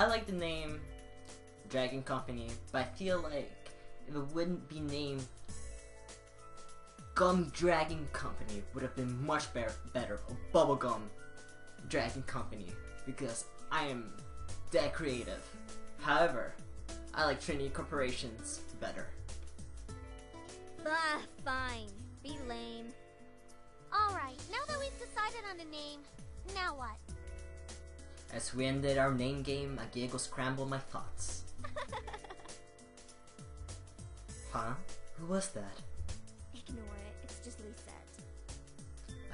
I like the name Dragon Company, but I feel like if it wouldn't be named Gum Dragon Company, it would have been much better. Bubblegum Dragon Company, because I am that creative. However, I like Trinity Corporations better. Ah, fine. Be lame. Alright, now that we've decided on a name, now what? As we ended our name game, a giggle scrambled my thoughts. Huh? Who was that? Ignore it. It's just Lisette.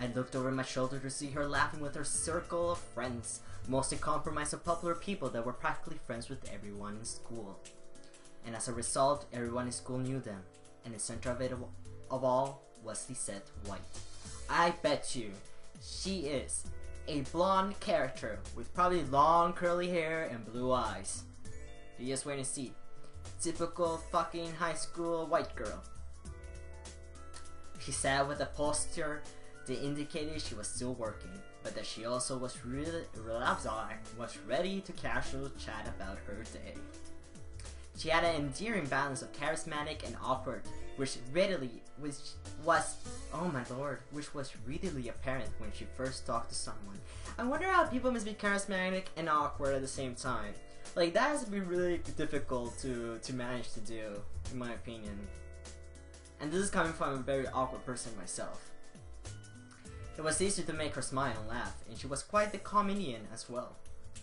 I looked over my shoulder to see her laughing with her circle of friends, mostly compromised of popular people that were practically friends with everyone in school. And as a result, everyone in school knew them, and the center of it of all was Lisette White. I bet you she is a blonde character with probably long curly hair and blue eyes. You just wait and see. Typical fucking high school white girl. She sat with a posture that indicated she was still working, but that she also was ready to casually chat about her day. She had an endearing balance of charismatic and awkward, which was readily apparent when she first talked to someone. I wonder how people must be charismatic and awkward at the same time. Like, that has to be really difficult to manage to do, in my opinion. And this is coming from a very awkward person myself. It was easy to make her smile and laugh, and she was quite the comedian as well.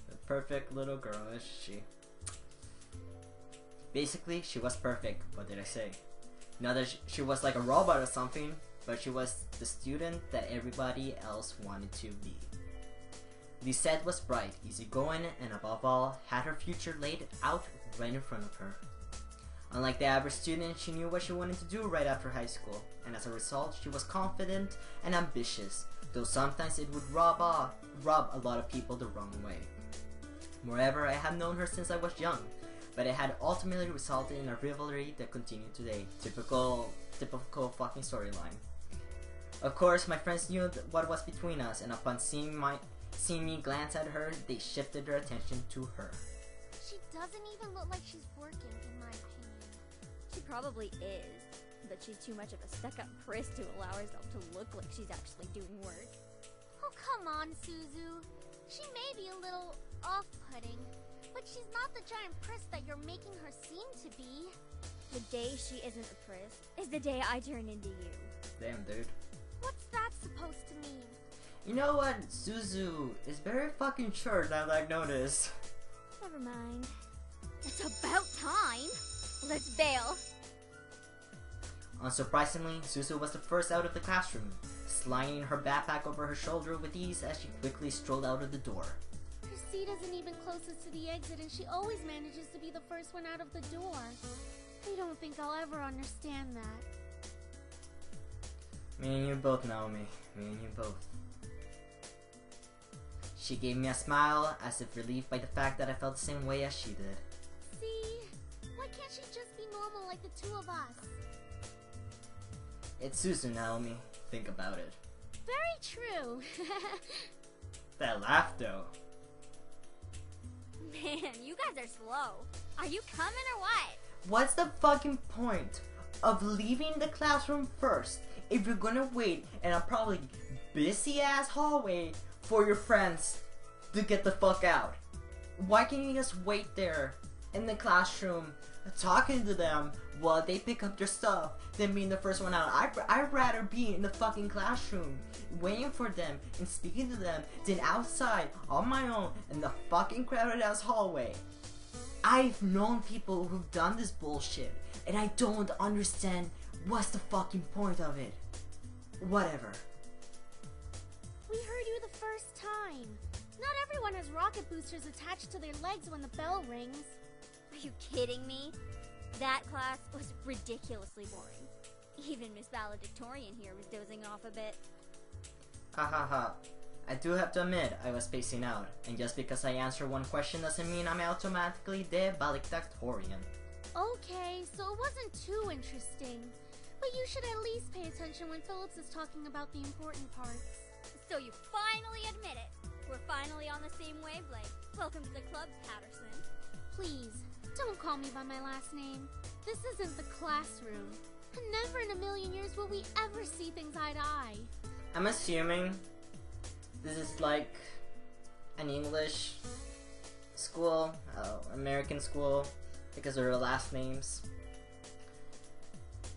The perfect little girl, is she? Basically, she was perfect. What did I say? Not that she was like a robot or something, but she was the student that everybody else wanted to be. Lisette was bright, easygoing, and above all, had her future laid out right in front of her. Unlike the average student, she knew what she wanted to do right after high school, and as a result, she was confident and ambitious, though sometimes it would rub a lot of people the wrong way. Moreover, I had known her since I was young, but it had ultimately resulted in a rivalry that continued today. Typical fucking storyline. Of course, my friends knew what was between us, and upon seeing me glance at her, they shifted their attention to her. She doesn't even look like she's working, in my opinion. She probably is, but she's too much of a stuck-up priss to allow herself to look like she's actually doing work. Oh, come on, Suzu. She may be a little off-putting, but she's not the giant priss that you're making her seem to be. The day she isn't a priss is the day I turn into you. Damn, dude. What's that supposed to mean? You know what? Suzu is very fucking short now that I've noticed. Never mind. It's about time! Let's bail. Unsurprisingly, Suzu was the first out of the classroom, sliding her backpack over her shoulder with ease as she quickly strolled out of the door. Her seat isn't even closest to the exit, and she always manages to be the first one out of the door. I don't think I'll ever understand that. Me and you both, Naomi. Me and you both. She gave me a smile, as if relieved by the fact that I felt the same way as she did. See? Why can't she just be normal like the two of us? It's Suzu, Naomi. Think about it. Very true. That laugh, though. Man, you guys are slow. Are you coming or what? What's the fucking point of leaving the classroom first if you're gonna wait in a probably busy-ass hallway for your friends to get the fuck out? Why can't you just wait there in the classroom talking to them while they pick up their stuff than being the first one out? I'd rather be in the fucking classroom waiting for them and speaking to them than outside on my own in the fucking crowded ass hallway. I've known people who've done this bullshit, and I don't understand what's the fucking point of it. Whatever. We heard you the first time. Not everyone has rocket boosters attached to their legs when the bell rings. Are you kidding me? That class was ridiculously boring. Even Miss Valedictorian here was dozing off a bit. Ha ha ha. I do have to admit, I was spacing out, and just because I answer one question doesn't mean I'm automatically the valedictorian. Okay, so it wasn't too interesting. But you should at least pay attention when Phillips is talking about the important parts. So you finally admit it. We're finally on the same wavelength. Welcome to the club, Patterson. please, don't call me by my last name. This isn't the classroom. And never in a million years will we ever see things eye to eye. I'm assuming this is like an English school, American school, because of their last names.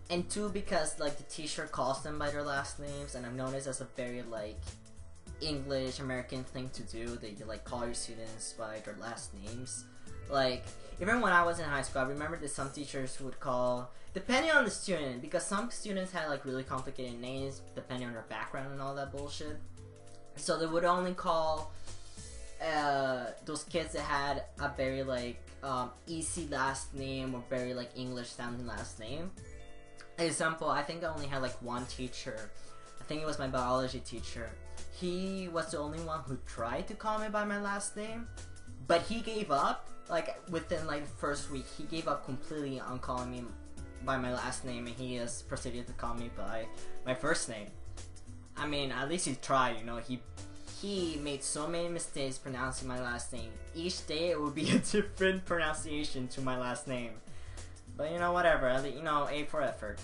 And two, because like the teacher calls them by their last names, and I've noticed as a very like English American thing to do, that you like call your students by their last names. Like even when I was in high school, I remember that some teachers would call, depending on the student, because some students had like really complicated names depending on their background and all that bullshit. So they would only call those kids that had a very like easy last name or very like English sounding last name. Example, I think I only had like one teacher. I think it was my biology teacher. He was the only one who tried to call me by my last name, but he gave up like within like the first week. He gave up completely on calling me by my last name, and he has proceeded to call me by my first name. I mean, at least he tried, you know. He made so many mistakes pronouncing my last name. Each day it would be a different pronunciation to my last name. But you know, whatever. You know, A for effort.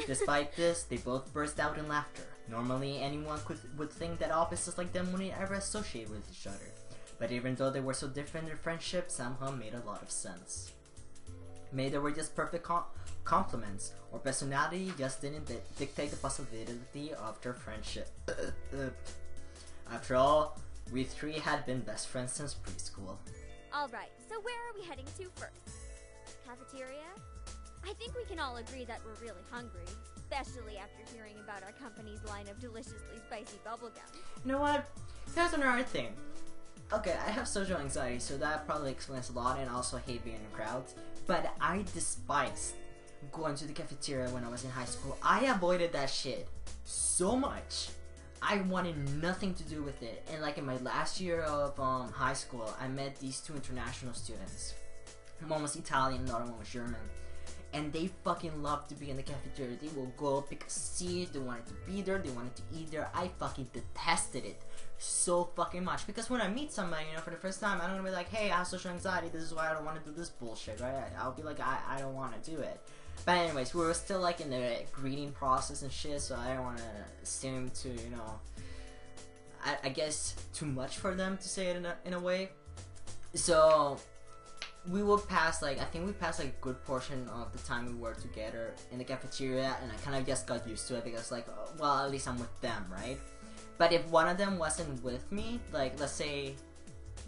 Despite this, they both burst out in laughter. Normally, anyone would think that opposites like them wouldn't ever associate with each other. But even though they were so different, their friendship somehow made a lot of sense. Maybe they were just perfect complements, or personality just didn't dictate the possibility of their friendship. After all, we three had been best friends since preschool. Alright, so where are we heading to first? Cafeteria? I think we can all agree that we're really hungry, especially after hearing about our company's line of deliciously spicy bubblegum. You know what? Here's another thing. Okay, I have social anxiety, so that probably explains a lot, and also hate being in crowds. But I despised going to the cafeteria when I was in high school. I avoided that shit so much. I wanted nothing to do with it. And like in my last year of high school, I met these two international students. One was Italian, the other one was German. And they fucking loved to be in the cafeteria. They will go pick a seat, they wanted to be there, they wanted to eat there. I fucking detested it so fucking much. Because when I meet somebody, you know, for the first time, I don't be like, hey, I have social anxiety, this is why I don't want to do this bullshit, right? I'll be like, I don't want to do it. But anyways, we were still like in the greeting process and shit, so I don't want to seem to, you know, I guess too much for them to say it in a way. So we would pass like, I think we passed like a good portion of the time we were together in the cafeteria, and I kind of just got used to it because like, well, at least I'm with them, right? But if one of them wasn't with me, like let's say,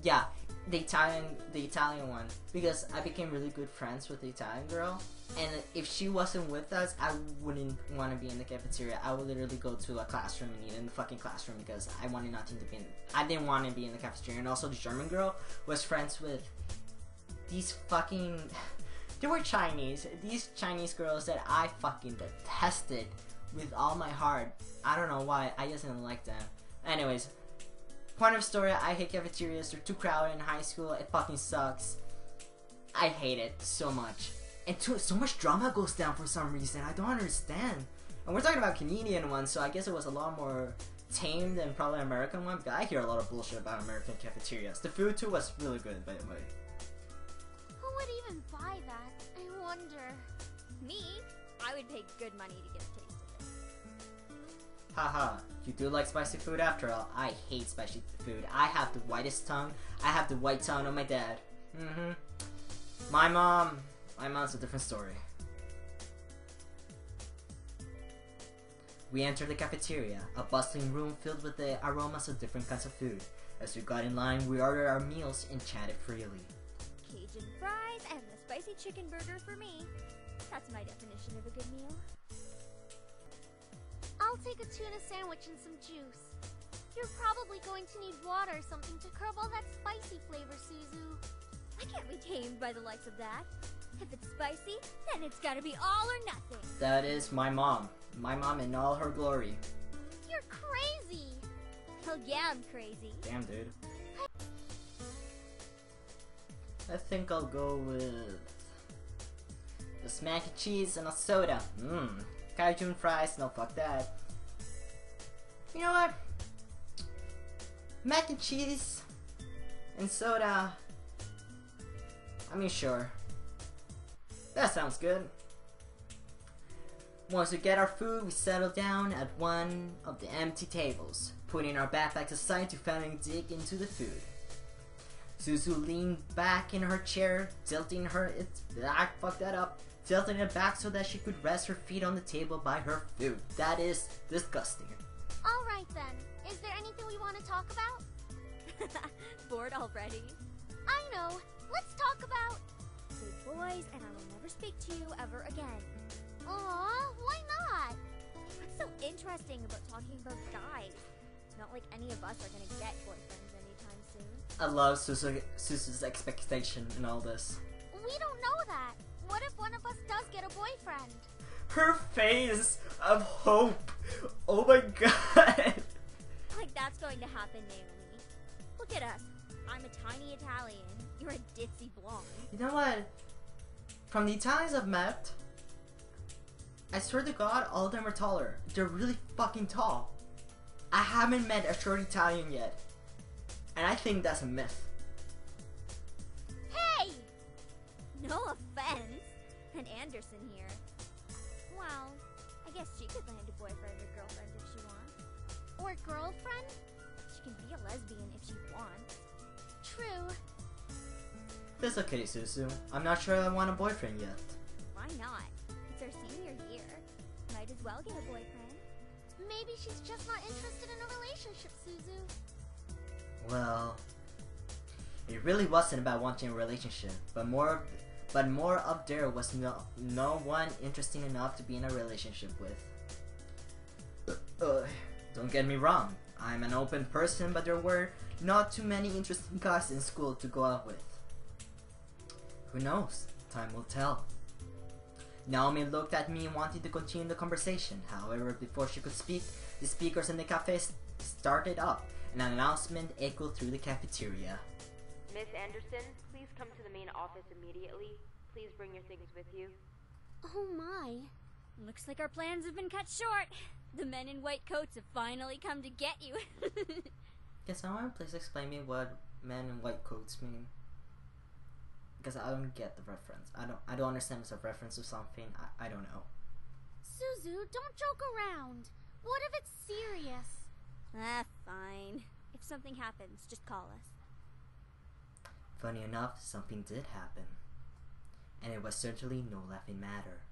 yeah, the Italian one, because I became really good friends with the Italian girl, and if she wasn't with us, I wouldn't want to be in the cafeteria. I would literally go to a classroom and eat in the fucking classroom because I wanted nothing to be in. I didn't want to be in the cafeteria. And also the German girl was friends with these fucking, they were Chinese. These Chinese girls that I fucking detested with all my heart. I don't know why. I just didn't like them. Anyways, point of story, I hate cafeterias. They're too crowded in high school. It fucking sucks. I hate it so much. And so much drama goes down for some reason. I don't understand. And we're talking about Canadian ones, so I guess it was a lot more tame than probably American one. But I hear a lot of bullshit about American cafeterias. The food too was really good, by the way. Who would even buy that? I wonder. Me? I would pay good money to get a taste of it. Haha, you do like spicy food after all. I hate spicy food. I have the whitest tongue. I have the white tongue of my dad. My mom's a different story. We entered the cafeteria, a bustling room filled with the aromas of different kinds of food. As we got in line, we ordered our meals and chatted freely. Cajun fries and the spicy chicken burger for me. That's my definition of a good meal. I'll take a tuna sandwich and some juice. You're probably going to need water or something to curb all that spicy flavor, Suzu. I can't be tamed by the likes of that. If it's spicy, then it's gotta be all or nothing. That is my mom. My mom in all her glory. You're crazy! Hell yeah, I'm crazy. Damn, dude. I think I'll go with just mac and cheese and a soda. Cajun fries, no fuck that. You know what? Mac and cheese and soda. I mean, sure. That sounds good. Once we get our food, we settle down at one of the empty tables, putting our backpacks aside to finally dig into the food. Suzu leaned back in her chair, tilting it back so that she could rest her feet on the table by her food. That is disgusting. Alright then, is there anything we want to talk about? Bored already? I know, let's talk about... Good boys, and I will never speak to you ever again. Aw, why not? What's so interesting about talking about guys? Not like any of us are gonna get boyfriends anytime soon. I love Suzu's expectation in all this. We don't know that. What if one of us does get a boyfriend? Her face of hope. Oh my god. Like that's going to happen, Naomi. Look at us. I'm a tiny Italian. You're a ditzy blonde. You know what? From the Italians I've met, I swear to God, all of them are taller. They're really fucking tall. I haven't met a short Italian yet. And I think that's a myth. Hey! No offense. And Anderson here. Well, I guess she could land a boyfriend or girlfriend if she wants. Or girlfriend? She can be a lesbian if she wants. True. That's okay, Suzu. I'm not sure I want a boyfriend yet. Why not? It's our senior year. Might as well get a boyfriend. Maybe she's just not interested in a relationship, Suzu. Well, it really wasn't about wanting a relationship, but more up there was no one interesting enough to be in a relationship with. Don't get me wrong, I'm an open person, but there were not too many interesting guys in school to go out with. Who knows? Time will tell. Naomi looked at me and wanted to continue the conversation. However, before she could speak, the speakers in the cafe started up, and an announcement echoed through the cafeteria. Miss Anderson, please come to the main office immediately. Please bring your things with you. Oh my. Looks like our plans have been cut short. The men in white coats have finally come to get you. Can someone please explain me what men in white coats mean? Because I don't get the reference. I don't understand if it's a reference to something. I don't know. Suzu, don't joke around. What if it's serious? Fine. If something happens, just call us. Funny enough, something did happen. And it was certainly no laughing matter.